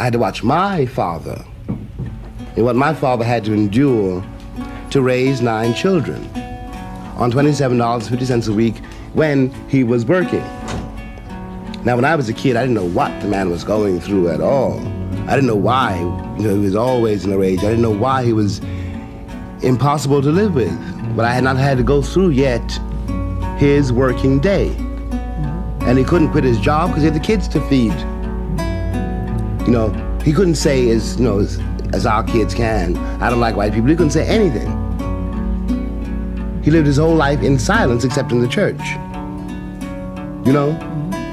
I had to watch my father and what my father had to endure to raise 9 children on $27.50 a week when he was working. Now, when I was a kid, I didn't know what the man was going through at all. I didn't know why, he was always in a rage. I didn't know why he was impossible to live with. But I had not had to go through yet his working day. And he couldn't quit his job because he had the kids to feed. He couldn't say, as our kids can, I don't like white people. He couldn't say anything. He lived his whole life in silence except in the church.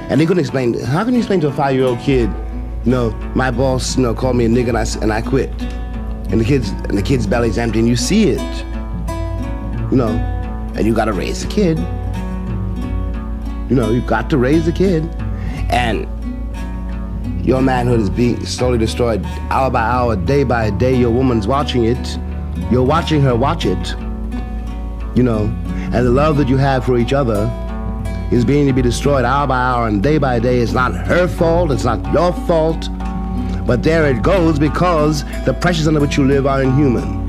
And he couldn't explain, how can you explain to a 5-year-old kid, my boss, called me a nigger and I quit. And the kid's belly's empty and you see it. And you gotta raise the kid. You've got to raise the kid. And your manhood is being slowly destroyed hour by hour, day by day. Your woman's watching it. You're watching her watch it. And the love that you have for each other is being to be destroyed hour by hour and day by day. It's not her fault, it's not your fault, but there it goes because the pressures under which you live are inhuman.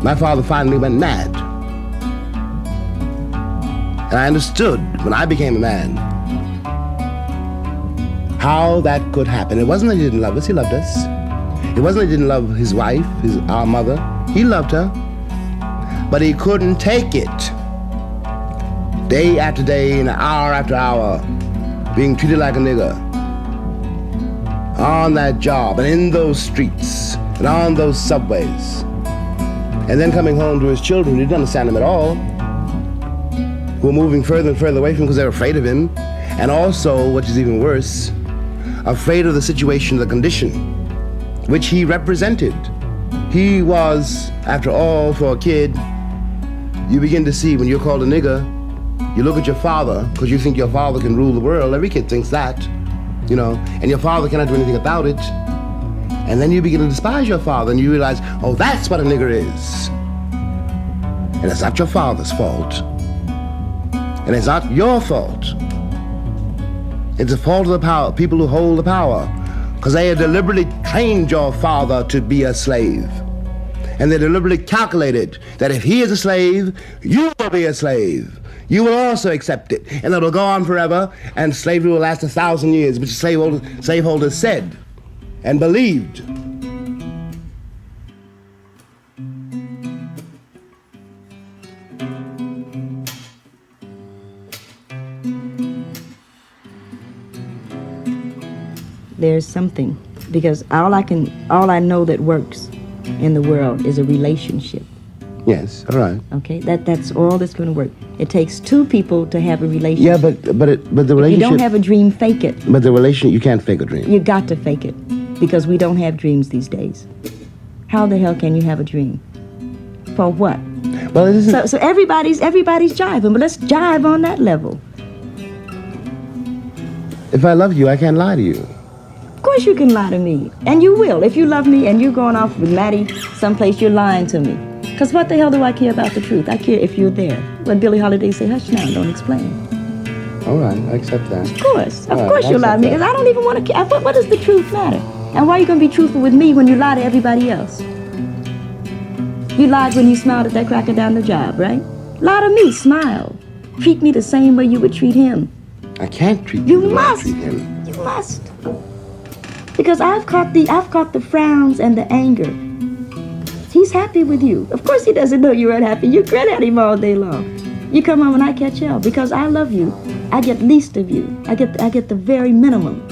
My father finally went mad. And I understood when I became a man how that could happen. It wasn't that he didn't love us, he loved us. It wasn't that he didn't love his wife, our mother. He loved her. But he couldn't take it. Day after day and hour after hour, being treated like a nigger. On that job and in those streets and on those subways. And then coming home to his children who didn't understand him at all, who were moving further and further away from him because they were afraid of him. And also, which is even worse, afraid of the situation, the condition, which he represented. He was, after all, for a kid, you begin to see when you're called a nigger, you look at your father, because you think your father can rule the world. Every kid thinks that, and your father cannot do anything about it. And then you begin to despise your father, and you realize, oh, that's what a nigger is. And it's not your father's fault. And it's not your fault. It's the fault of the power, people who hold the power, because they have deliberately trained your father to be a slave. And they deliberately calculated that if he is a slave, you will be a slave. You will also accept it. And it will go on forever, and slavery will last 1,000 years, which slaveholders said and believed. There's something, because all I know that works in the world is a relationship. Yes, all right. Okay, that's all that's going to work. It takes 2 people to have a relationship. Yeah, but the relationship. If you don't have a dream, fake it. But the relationship, you can't fake a dream. You got to fake it, because we don't have dreams these days. How the hell can you have a dream? For what? Well, it isn't. So everybody's jiving, but let's jive on that level. If I love you, I can't lie to you. Of course you can lie to me, and you will. If you love me and you're going off with Maddie someplace, you're lying to me. Because what the hell do I care about the truth? I care if you're there. When Billie Holiday say, hush now, don't explain. All right, I accept that. Of course you lie to me, because I don't even want to care. What does the truth matter? And why are you going to be truthful with me when you lie to everybody else? You lied when you smiled at that cracker down the job, right? Lie to me, smile. Treat me the same way you would treat him. I can't treat you the way I treat him. You must. Because I've caught the frowns and the anger. He's happy with you. Of course he doesn't know you're unhappy. You grin at him all day long. You come home and I catch hell. Because I love you, I get least of you. I get the very minimum.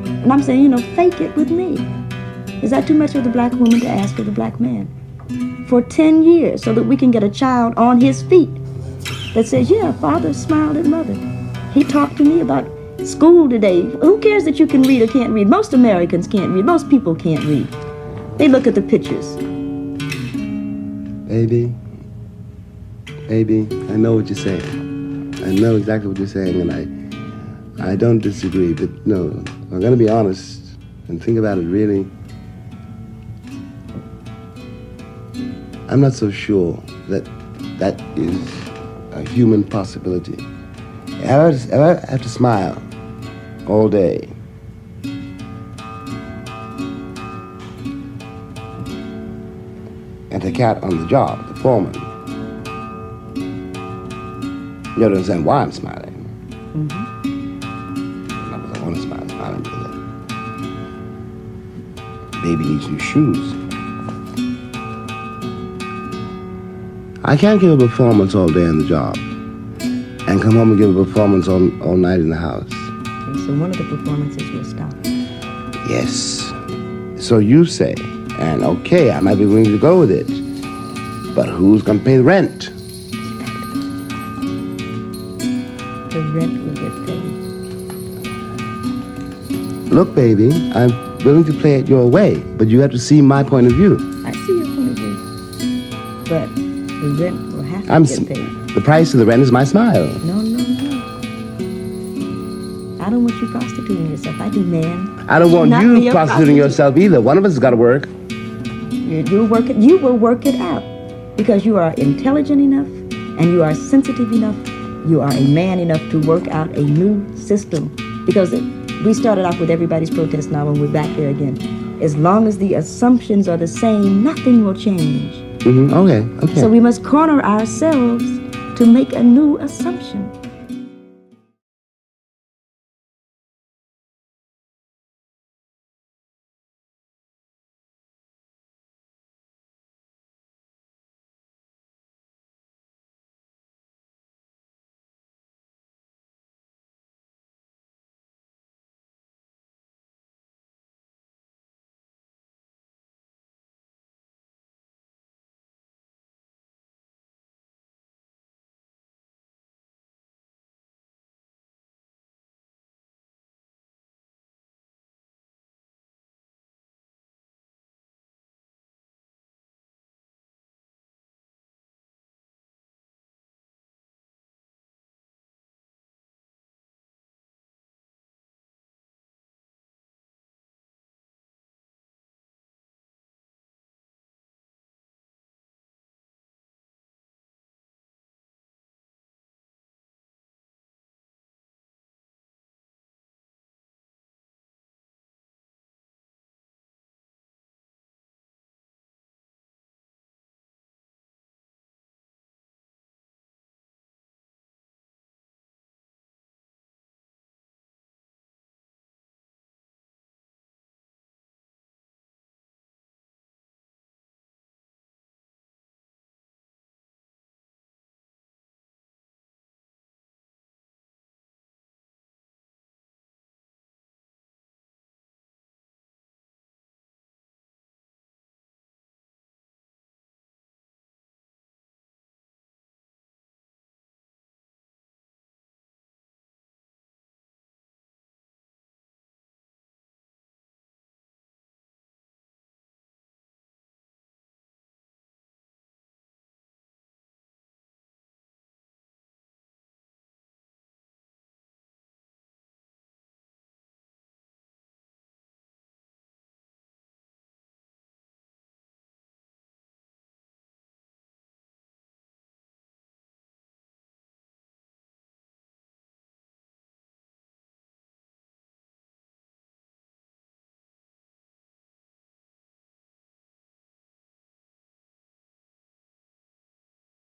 And I'm saying, fake it with me. Is that too much of the black woman to ask of the black man? For 10 years, so that we can get a child on his feet that says, yeah, father smiled at mother. He talked to me about school today. Who cares that you can read or can't read? Most Americans can't read. Most people can't read. They look at the pictures. Baby, I know what you're saying. I know exactly what you're saying, and I don't disagree. But no, I'm going to be honest and think about it really. I'm not so sure that is a human possibility. If I have to smile all day, and the cat on the job, the foreman. You don't understand why I'm smiling. Not because I want to smile. I'm smiling because the baby needs new shoes. I can't give a performance all day on the job and come home and give a performance all night in the house. Okay, so one of the performances will stop. Yes. So you say, and okay, I might be willing to go with it, but who's going to pay the rent? The rent will get paid. Look, baby, I'm willing to play it your way, but you have to see my point of view. I see your point of view. But the rent will have to get paid. The price of the rent is my smile. No. I don't want you prostituting yourself. I demand. I don't want you prostituting yourself either. One of us has got to work. You will work it out because you are intelligent enough and you are sensitive enough. You are a man enough to work out a new system. Because we started off with everybody's protest now and we're back there again. As long as the assumptions are the same, nothing will change. Okay. So we must corner ourselves to make a new assumption.